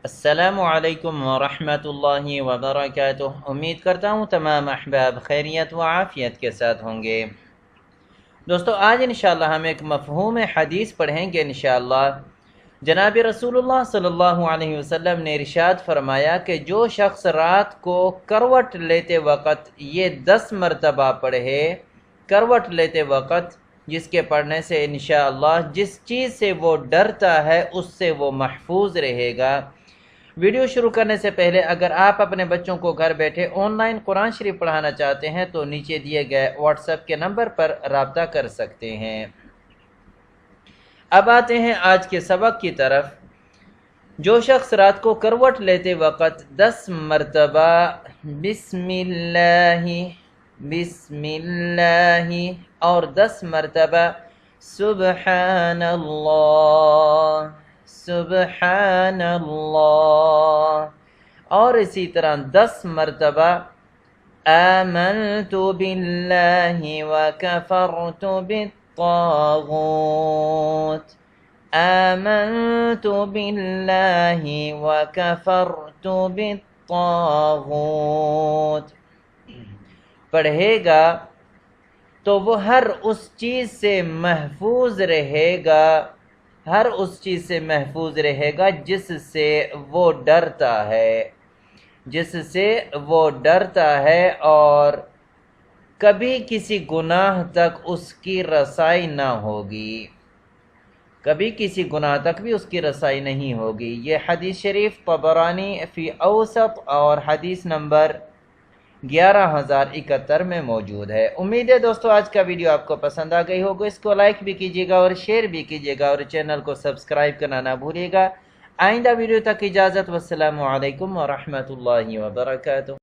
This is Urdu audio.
السلام علیکم ورحمۃ اللہ وبرکاتہ۔ امید کرتا ہوں تمام احباب خیریت و عافیت کے ساتھ ہوں گے۔ دوستو، آج انشاءاللہ ہم ایک مفہوم حدیث پڑھیں گے انشاءاللہ۔ جناب رسول اللہ صلی اللہ علیہ وسلم نے ارشاد فرمایا کہ جو شخص رات کو کروٹ لیتے وقت یہ 10 مرتبہ پڑھے، کروٹ لیتے وقت، جس کے پڑھنے سے انشاءاللہ جس چیز سے وہ ڈرتا ہے اس سے وہ محفوظ رہے گا۔ ویڈیو شروع کرنے سے پہلے اگر آپ اپنے بچوں کو گھر بیٹھے آن لائن قرآن شریف پڑھانا چاہتے ہیں تو نیچے دیے گئے واٹس ایپ کے نمبر پر رابطہ کر سکتے ہیں۔ اب آتے ہیں آج کے سبق کی طرف۔ جو شخص رات کو کروٹ لیتے وقت 10 مرتبہ بسم اللہ بسم اللہ اور 10 مرتبہ سبحان اللہ سبحان اللہ اور اسی طرح 10 مرتبہ آمنت باللہ وکفرت بالطاغوت آمنت باللہ وکفرت بالطاغوت پڑھے گا تو وہ ہر اس چیز سے محفوظ رہے گا، ہر اس چیز سے محفوظ رہے گا جس سے وہ ڈرتا ہے، جس سے وہ ڈرتا ہے، اور کبھی کسی گناہ تک اس کی رسائی نہ ہوگی، کبھی کسی گناہ تک بھی اس کی رسائی نہیں ہوگی۔ یہ حدیث شریف طبرانی فی اوسط اور حدیث نمبر 11071 میں موجود ہے۔ امید ہے دوستو آج کا ویڈیو آپ کو پسند آ گئی ہوگا۔ اس کو لائک بھی کیجیے گا اور شیئر بھی کیجیے گا اور چینل کو سبسکرائب کرنا نہ بھولیے گا۔ آئندہ ویڈیو تک اجازت، والسلام علیکم ورحمۃ اللہ وبرکاتہ۔